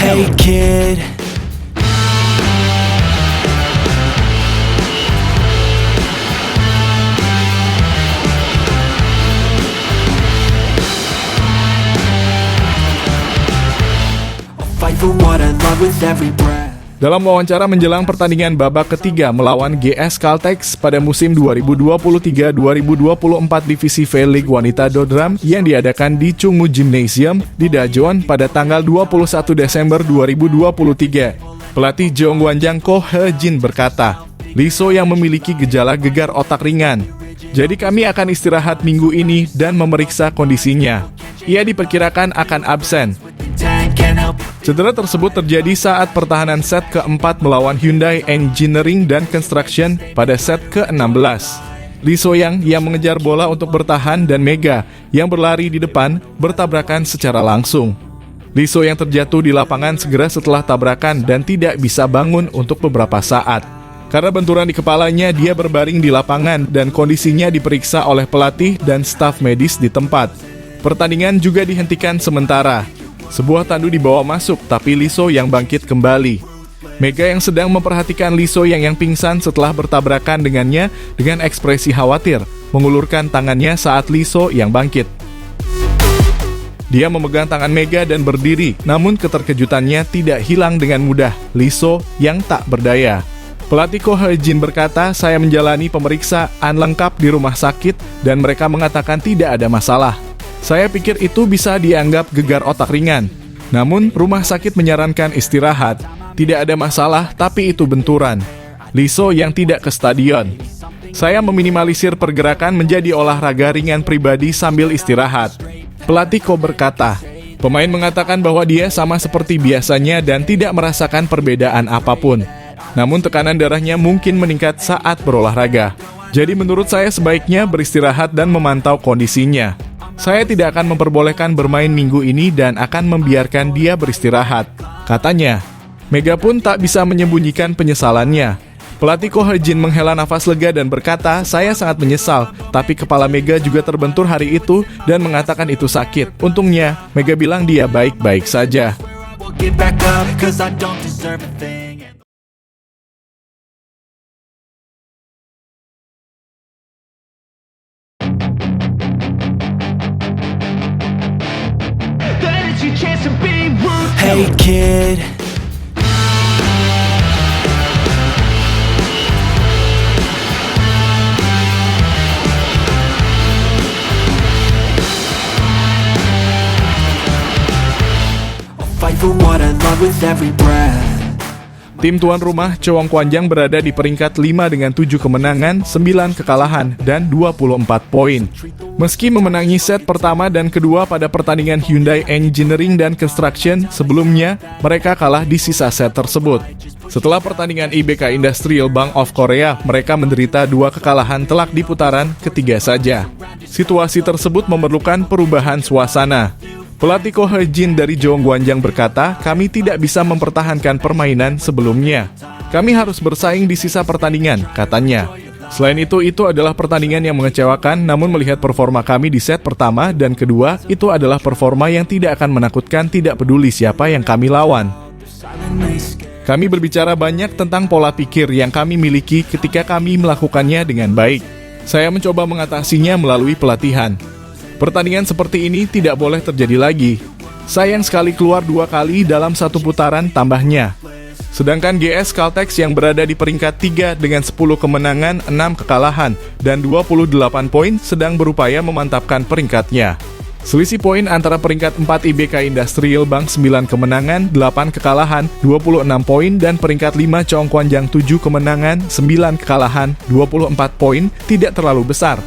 Hey kid, I'll fight for what I love with every breath. Dalam wawancara menjelang pertandingan babak ketiga melawan GS Caltex pada musim 2023-2024 Divisi V League Wanita Dodram yang diadakan di Chungmu Gymnasium di Daejeon pada tanggal 21 Desember 2023, pelatih Jeong Wanjang Ko He-jin berkata, "Lee-so yang memiliki gejala gegar otak ringan. Jadi kami akan istirahat minggu ini dan memeriksa kondisinya. Ia diperkirakan akan absen." Cedera tersebut terjadi saat pertahanan set keempat melawan Hyundai Engineering dan Construction pada set ke-16. Lee So-yang yang mengejar bola untuk bertahan dan Mega yang berlari di depan bertabrakan secara langsung. Lee So yang terjatuh di lapangan segera setelah tabrakan dan tidak bisa bangun untuk beberapa saat. Karena benturan di kepalanya, dia berbaring di lapangan dan kondisinya diperiksa oleh pelatih dan staf medis di tempat. Pertandingan juga dihentikan sementara. Sebuah tandu dibawa masuk, tapi Lee So yang bangkit kembali. Mega yang sedang memperhatikan Lee So yang pingsan setelah bertabrakan dengannya dengan ekspresi khawatir, mengulurkan tangannya saat Lee So yang bangkit. Dia memegang tangan Mega dan berdiri, namun keterkejutannya tidak hilang dengan mudah. Lee So yang tak berdaya. Pelatih Ko He-jin berkata, "Saya menjalani pemeriksaan lengkap di rumah sakit dan mereka mengatakan tidak ada masalah. Saya pikir itu bisa dianggap gegar otak ringan. Namun, rumah sakit menyarankan istirahat. Tidak ada masalah, tapi itu benturan." Lee So yang tidak ke stadion. "Saya meminimalisir pergerakan menjadi olahraga ringan pribadi sambil istirahat." Pelatih Ko berkata, pemain mengatakan bahwa dia sama seperti biasanya dan tidak merasakan perbedaan apapun. Namun tekanan darahnya mungkin meningkat saat berolahraga. Jadi menurut saya sebaiknya beristirahat dan memantau kondisinya. Saya tidak akan memperbolehkan bermain minggu ini dan akan membiarkan dia beristirahat, katanya. Mega pun tak bisa menyembunyikan penyesalannya. Pelatih Ko He-jin menghela nafas lega dan berkata, "Saya sangat menyesal, tapi kepala Mega juga terbentur hari itu dan mengatakan itu sakit. Untungnya, Mega bilang dia baik-baik saja." Get back up, 'cause I don't deserve a thing. Hey kid, I'll fight for what I love with every breath. Tim tuan rumah Choewon Kwanjang berada di peringkat 5 dengan 7 kemenangan, 9 kekalahan, dan 24 poin. Meski memenangi set pertama dan kedua pada pertandingan Hyundai Engineering dan Construction sebelumnya, mereka kalah di sisa set tersebut. Setelah pertandingan IBK Industrial Bank of Korea, mereka menderita 2 kekalahan telak di putaran ketiga saja. Situasi tersebut memerlukan perubahan suasana. Pelatih Ko He-jin dari Jeong Wanjang berkata, "Kami tidak bisa mempertahankan permainan sebelumnya. Kami harus bersaing di sisa pertandingan," katanya. Selain itu adalah pertandingan yang mengecewakan, namun melihat performa kami di set pertama dan kedua, itu adalah performa yang tidak akan menakutkan, tidak peduli siapa yang kami lawan. Kami berbicara banyak tentang pola pikir yang kami miliki ketika kami melakukannya dengan baik. Saya mencoba mengatasinya melalui pelatihan. Pertandingan seperti ini tidak boleh terjadi lagi. Sayang sekali keluar 2 kali dalam satu putaran, tambahnya. Sedangkan GS Caltex yang berada di peringkat 3 dengan 10 kemenangan, 6 kekalahan, dan 28 poin sedang berupaya memantapkan peringkatnya. Selisih poin antara peringkat 4 IBK Industrial Bank 9 kemenangan, 8 kekalahan, 26 poin, dan peringkat 5 Choewon Kwanjang 7 kemenangan, 9 kekalahan, 24 poin tidak terlalu besar.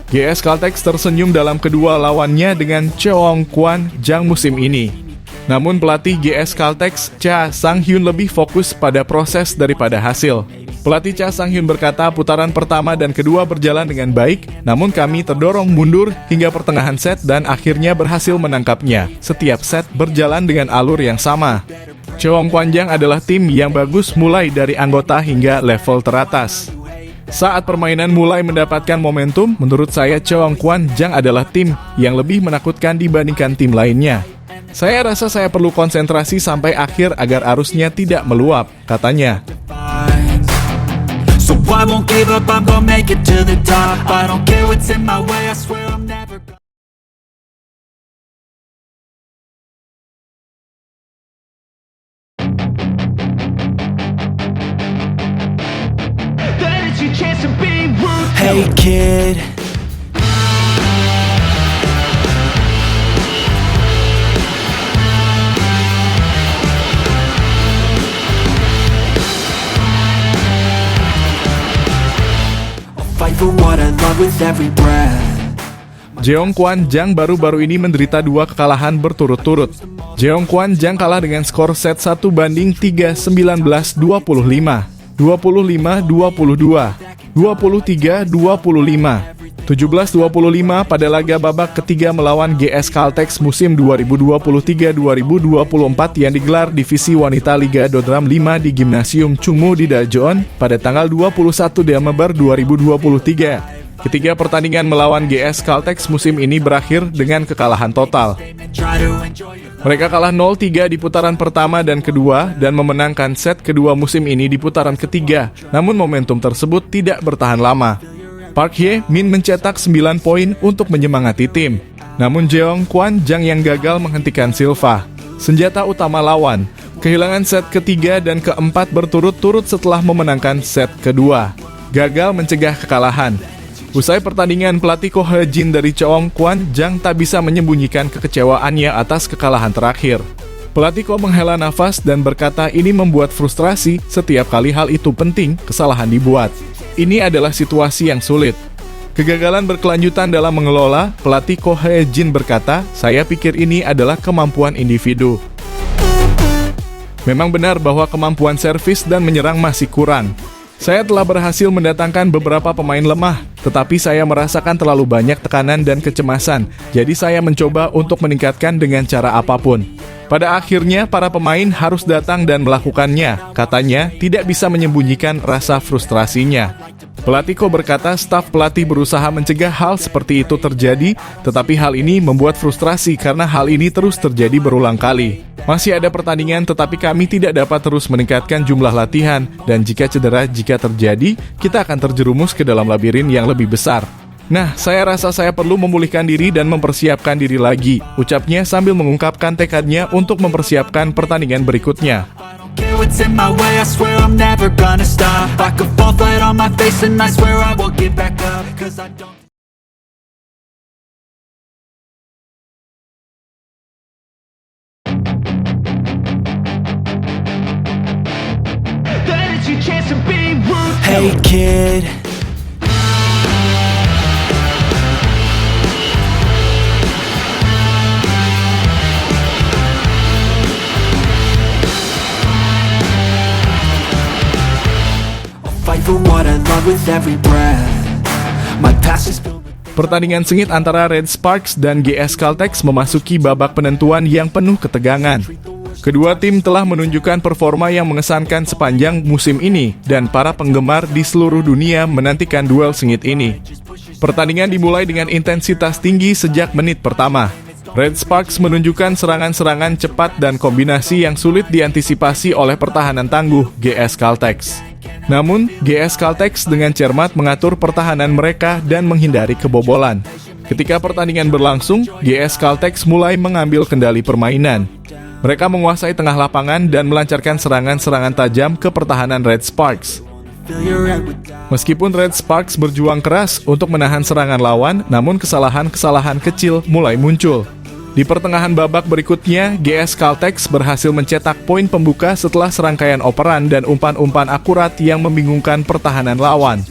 GS Caltex tersenyum dalam kedua lawannya dengan Choewon Kwanjang musim ini. Namun pelatih GS Caltex, Cha Sang-hyun, lebih fokus pada proses daripada hasil. Pelatih Cha Sang-hyun berkata, "Putaran pertama dan kedua berjalan dengan baik, namun kami terdorong mundur hingga pertengahan set dan akhirnya berhasil menangkapnya. Setiap set berjalan dengan alur yang sama." Choewon Kwanjang adalah tim yang bagus mulai dari anggota hingga level teratas. Saat permainan mulai mendapatkan momentum, menurut saya Choewon Kwanjang adalah tim yang lebih menakutkan dibandingkan tim lainnya. Saya rasa saya perlu konsentrasi sampai akhir agar arusnya tidak meluap, katanya. So I won't give up, I'm gonna make it to the top. I don't care what's in my way, I swear I'm never gonna. Hey kid, I'll fight for what I love with every breath. Jeong Kwan Jang baru-baru ini menderita 2 kekalahan berturut-turut. Jeong Kwan Jang kalah dengan skor set 1-3, 19-25, 25-22, 23-25, 17-25 pada laga babak ketiga melawan GS Caltex musim 2023-2024 yang digelar divisi wanita Liga Dodram 5 di Gimnasium Chungmu di Daejeon pada tanggal 21 Desember 2023. Ketiga pertandingan melawan GS Caltex musim ini berakhir dengan kekalahan total. Mereka kalah 0-3 di putaran pertama dan kedua dan memenangkan set kedua musim ini di putaran ketiga, namun momentum tersebut tidak bertahan lama. Park Hye Min mencetak 9 poin untuk menyemangati tim, namun Jeong Kwan Jang yang gagal menghentikan Silva, senjata utama lawan, kehilangan set ketiga dan keempat berturut-turut setelah memenangkan set kedua, gagal mencegah kekalahan. Usai pertandingan, pelatih Ko He Jin dari Jeong Kwan Jang tak bisa menyembunyikan kekecewaannya atas kekalahan terakhir. Pelatih Ko menghela nafas dan berkata ini membuat frustrasi setiap kali hal itu penting, kesalahan dibuat. Ini adalah situasi yang sulit. Kegagalan berkelanjutan dalam mengelola, pelatih Ko He Jin berkata, saya pikir ini adalah kemampuan individu. Memang benar bahwa kemampuan servis dan menyerang masih kurang. Saya telah berhasil mendatangkan beberapa pemain lemah, tetapi saya merasakan terlalu banyak tekanan dan kecemasan, jadi saya mencoba untuk meningkatkan dengan cara apapun. Pada akhirnya, para pemain harus datang dan melakukannya, katanya, tidak bisa menyembunyikan rasa frustrasinya. Pelatih Ko berkata staf pelatih berusaha mencegah hal seperti itu terjadi, tetapi hal ini membuat frustrasi karena hal ini terus terjadi berulang kali. Masih ada pertandingan tetapi kami tidak dapat terus meningkatkan jumlah latihan, dan jika cedera jika terjadi, kita akan terjerumus ke dalam labirin yang lebih besar. Nah, saya rasa saya perlu memulihkan diri dan mempersiapkan diri lagi, ucapnya sambil mengungkapkan tekadnya untuk mempersiapkan pertandingan berikutnya. Care what's in my way, I swear I'm never gonna stop. I could fall flat on my face and I swear I won't get back up, 'cause I don't. Hey kid, fight for what I love with every breath. My past is filled with. Pertandingan sengit antara Red Sparks dan GS Caltex memasuki babak penentuan yang penuh ketegangan. Kedua tim telah menunjukkan performa yang mengesankan sepanjang musim ini, dan para penggemar di seluruh dunia menantikan duel sengit ini. Pertandingan dimulai dengan intensitas tinggi sejak menit pertama. Red Sparks menunjukkan serangan-serangan cepat dan kombinasi yang sulit diantisipasi oleh pertahanan tangguh GS Caltex. Namun, GS Caltex dengan cermat mengatur pertahanan mereka dan menghindari kebobolan. Ketika pertandingan berlangsung, GS Caltex mulai mengambil kendali permainan. Mereka menguasai tengah lapangan dan melancarkan serangan-serangan tajam ke pertahanan Red Sparks. Meskipun Red Sparks berjuang keras untuk menahan serangan lawan, namun kesalahan-kesalahan kecil mulai muncul. Di pertengahan babak berikutnya, GS Caltex berhasil mencetak poin pembuka setelah serangkaian operan dan umpan-umpan akurat yang membingungkan pertahanan lawan.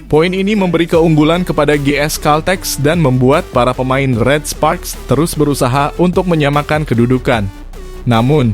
Poin ini memberi keunggulan kepada GS Caltex dan membuat para pemain Red Sparks terus berusaha untuk menyamakan kedudukan. Namun,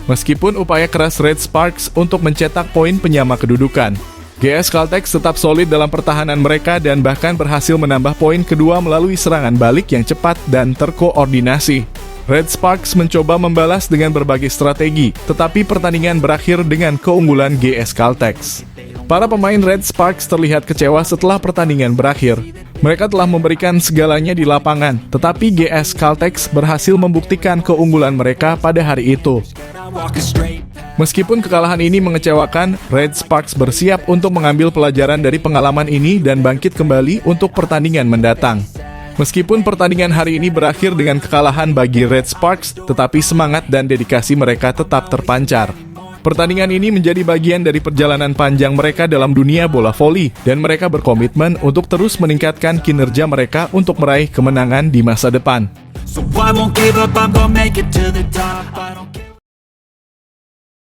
meskipun upaya keras Red Sparks untuk mencetak poin penyama kedudukan, GS Caltex tetap solid dalam pertahanan mereka dan bahkan berhasil menambah poin kedua melalui serangan balik yang cepat dan terkoordinasi. Red Sparks mencoba membalas dengan berbagai strategi, tetapi pertandingan berakhir dengan keunggulan GS Caltex. Para pemain Red Sparks terlihat kecewa setelah pertandingan berakhir. Mereka telah memberikan segalanya di lapangan, tetapi GS Caltex berhasil membuktikan keunggulan mereka pada hari itu. I walk a straight path. Meskipun kekalahan ini mengecewakan, Red Sparks bersiap untuk mengambil pelajaran dari pengalaman ini dan bangkit kembali untuk pertandingan mendatang. Meskipun pertandingan hari ini berakhir dengan kekalahan bagi Red Sparks, tetapi semangat dan dedikasi mereka tetap terpancar. Pertandingan ini menjadi bagian dari perjalanan panjang mereka dalam dunia bola voli, dan mereka berkomitmen untuk terus meningkatkan kinerja mereka untuk meraih kemenangan di masa depan. So I won't give up, I'm gonna make it to the top. I don't care.